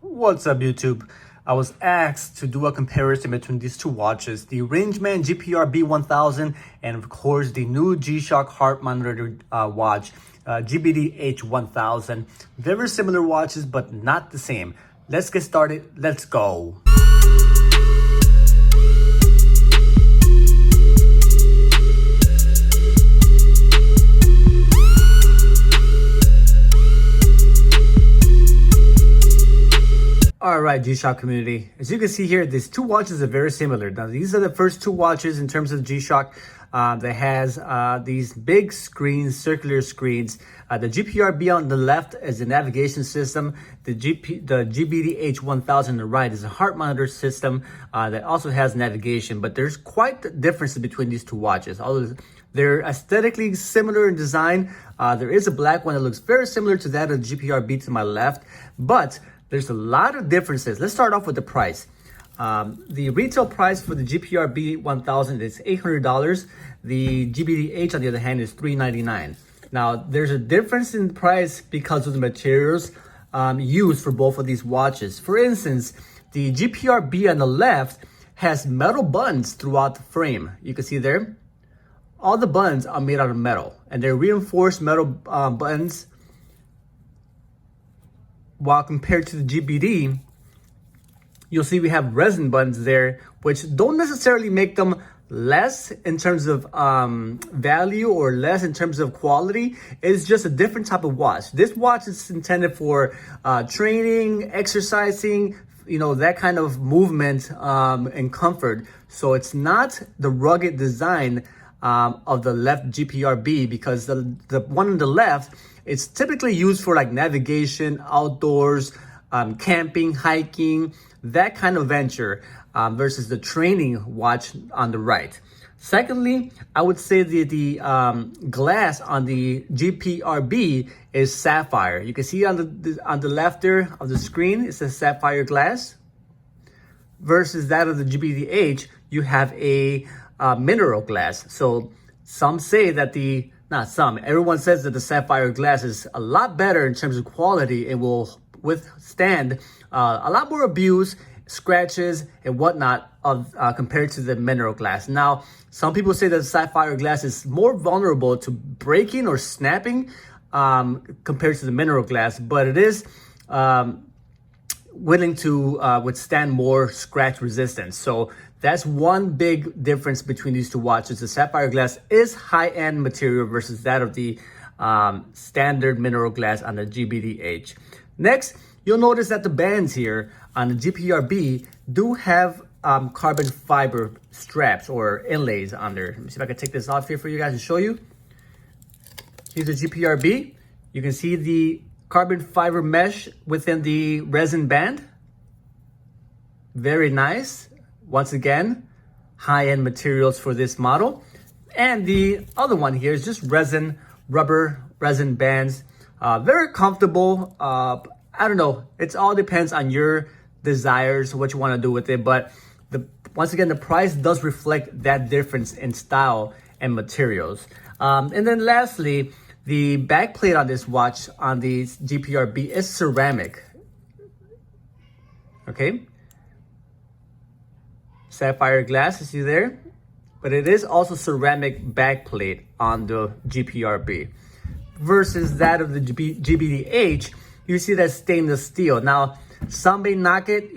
What's up, YouTube? I was asked to do a comparison between these two watches, the Rangeman GPR-B1000 and of course the new G-Shock heart monitor watch, GBD-H1000. Very similar watches, but not the same. Let's get started. Let's go. All right, G-Shock community. As you can see here, these two watches are very similar. Now, these are the first two watches in terms of G-Shock that has these big screens, circular screens. The GPR-B on the left is a navigation system. The GBD-H1000 on the right is a heart monitor system that also has navigation. But there's quite the difference between these two watches. Although they're aesthetically similar in design, there is a black one that looks very similar to that of the GPR-B to my left, but there's a lot of differences. Let's start off with the price. The retail price for the GPR-B1000 is $800. The GBD-H, on the other hand, is $399. Now, there's a difference in price because of the materials used for both of these watches. For instance, the GPR-B on the left has metal buttons throughout the frame. You can see there. All the buttons are made out of metal, and they're reinforced metal buttons. While compared to the GBD, you'll see we have resin buttons there, which don't necessarily make them less in terms of value or less in terms of quality. It's just a different type of watch. This watch is intended for training, exercising, that kind of movement and comfort. So it's not the rugged design of the left GPR-B, because the one on the left, it's typically used for like navigation, outdoors, camping, hiking, that kind of venture, versus the training watch on the right. Secondly, I would say the glass on the GPR-B is sapphire. You can see on the left there of the screen, it says sapphire glass. Versus that of the GBD-H, you have a mineral glass. So some say that everyone says that the sapphire glass is a lot better in terms of quality and will withstand a lot more abuse, scratches, and whatnot compared to the mineral glass. Now, some people say that the sapphire glass is more vulnerable to breaking or snapping compared to the mineral glass, but it is willing to withstand more scratch resistance. So that's one big difference between these two watches. The sapphire glass is high-end material versus that of the standard mineral glass on the GBD-H. Next, you'll notice that the bands here on the GPR-B do have carbon fiber straps or inlays on there. Let me see if I can take this off here for you guys and show you. Here's the GPR-B. You can see the carbon fiber mesh within the resin band. Very nice. Once again, high-end materials for this model. And the other one here is just rubber resin bands. Very comfortable. I don't know. It all depends on your desires, what you want to do with it. But once again, the price does reflect that difference in style and materials. And then lastly, the back plate on this watch on the GPR-B is ceramic. Okay. Sapphire glass, you see there, but it is also ceramic backplate on the GPR-B versus that of the GBD-H. You see that stainless steel. Now, some may knock it.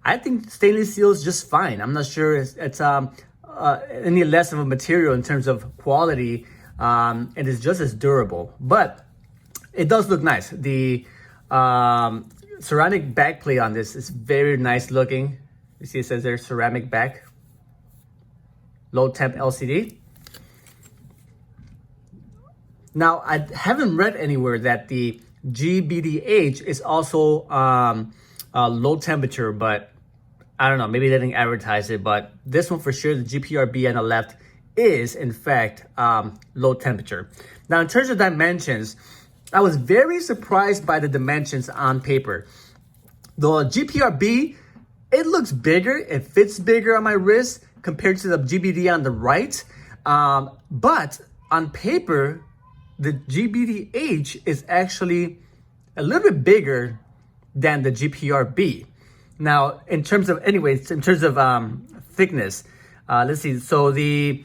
I think stainless steel is just fine. I'm not sure it's any less of a material in terms of quality. It is just as durable, but it does look nice. The ceramic backplate on this is very nice looking. You see it says there's ceramic back, low temp LCD. Now, I haven't read anywhere that the GBD-H is also low temperature, but I don't know, maybe they didn't advertise it, but this one for sure, the GPR-B on the left is in fact low temperature. Now, in terms of dimensions, I was very surprised by the dimensions on paper. The GPR-B, it looks bigger, it fits bigger on my wrist compared to the GBD on the right. But on paper, the GBD-H is actually a little bit bigger than the GPR-B. Now, in terms of thickness, let's see. So the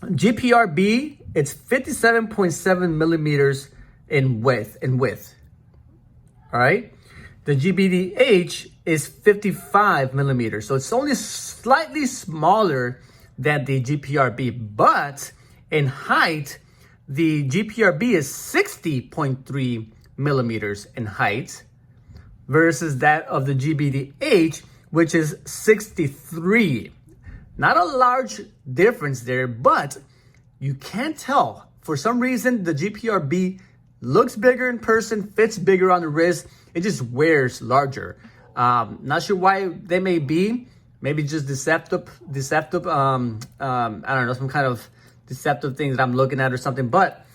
GPR-B, it's 57.7 millimeters in width. All right. The GBD-H is 55 millimeters. So it's only slightly smaller than the GPR-B, but in height, the GPR-B is 60.3 millimeters in height versus that of the GBD-H, which is 63. Not a large difference there, but you can't tell. For some reason, the GPR-B looks bigger in person, fits bigger on the wrist. It just wears larger. Not sure why they may be. Maybe just deceptive. I don't know, some kind of deceptive thing that I'm looking at or something. But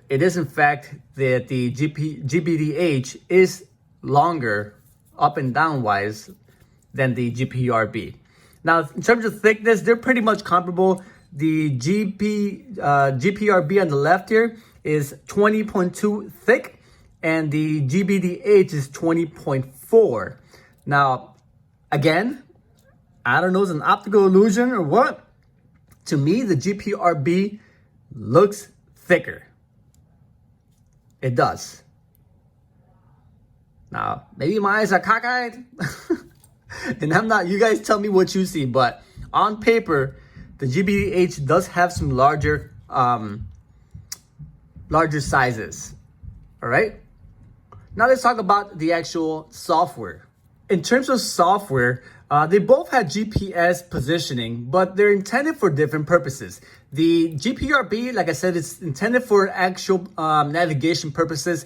it is in fact that the GBD-H is longer up and down wise than the GPR-B. Now, in terms of thickness, they're pretty much comparable. The GPR-B on the left here is 20.2 thick, and the GBD-H is 20.4. Now, again, I don't know, it's an optical illusion or what. To me, the GPR-B looks thicker. It does. Now, maybe my eyes are cockeyed. And I'm not, you guys tell me what you see, but on paper, the GBD-H does have some larger sizes. All right. Now let's talk about the actual software. In terms of software, they both have GPS positioning, but they're intended for different purposes. The GPR-B, like I said, it's intended for actual navigation purposes.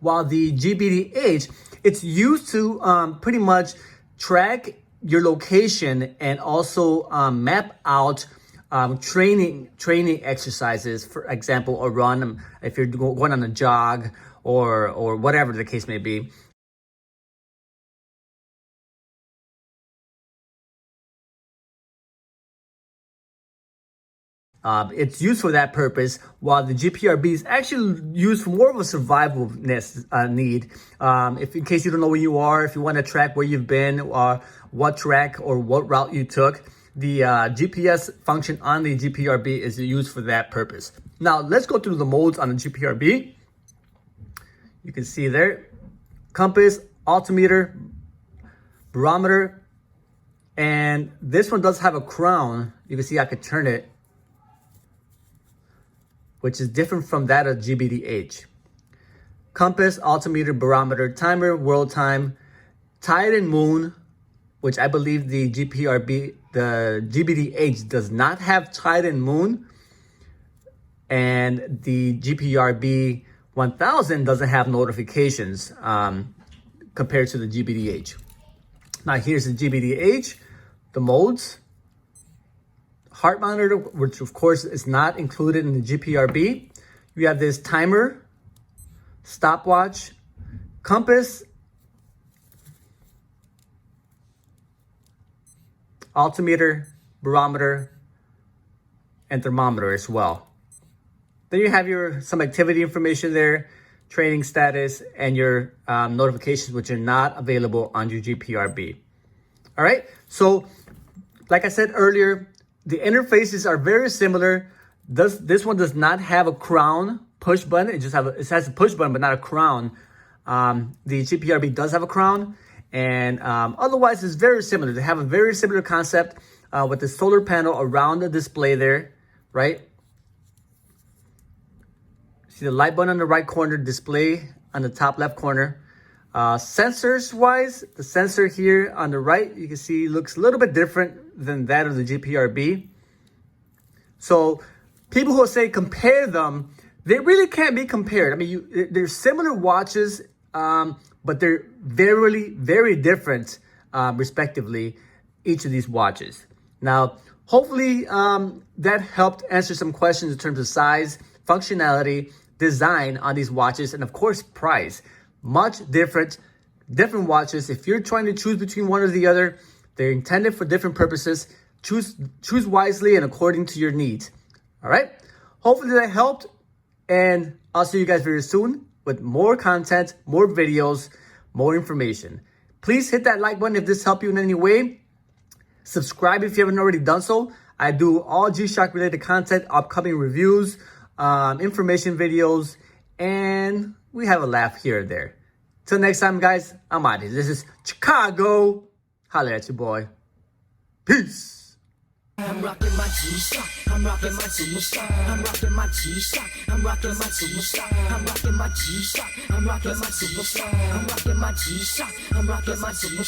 While the GBD-H, it's used to pretty much track your location and also map out training exercises, for example, or run if you're going on a jog or whatever the case may be. It's used for that purpose, while the GPR-B is actually used for more of a survivalness need. If in case you don't know where you are, if you want to track where you've been, what track or what route you took, the GPS function on the GPR-B is used for that purpose. Now, let's go through the modes on the GPR-B. You can see there, compass, altimeter, barometer, and this one does have a crown. You can see I could turn it, which is different from that of GBD-H. Compass, altimeter, barometer, timer, world time, tide and moon, which I believe the GPR-B, the GBD-H does not have tide and moon, and the GPR-B1000 doesn't have notifications compared to the GBD-H. Now here's the GBD-H, the modes. Heart monitor, which of course is not included in the GPR-B. You have this timer, stopwatch, compass, altimeter, barometer, and thermometer as well. Then you have some activity information there, training status, and your notifications, which are not available on your GPR-B. All right, so like I said earlier, the interfaces are very similar. This one does not have a crown push button. It has a push button, but not a crown. The GPR-B does have a crown, and otherwise it's very similar. They have a very similar concept with the solar panel around the display there, right? See the light button on the right corner, display on the top left corner. Sensors wise, the sensor here on the right, you can see looks a little bit different than that of the GPR-B. So people who say compare them, they really can't be compared. I mean, they're similar watches, but they're very, very different, respectively, each of these watches. Now, hopefully that helped answer some questions in terms of size, functionality, design on these watches, and of course, price. Much different different watches. If you're trying to choose between one or the other, they're intended for different purposes. Choose wisely and according to your needs. All right. Hopefully that helped. And I'll see you guys very soon with more content, more videos, more information. Please hit that like button if this helped you in any way. Subscribe if you haven't already done so. I do all G-Shock related content, upcoming reviews, information videos, and we have a laugh here and there. Till next time, guys, I'm out here. This is Chicago. Holla at you, boy. Peace. I'm rocking my G-Shock, I'm rocking my G-Shock, I'm rocking my G-Shock, I'm rocking my G-Shock, I'm rocking my G-Shock, I'm rocking my G-Shock, I'm rocking my G-Shock, I'm rocking my G-Shock.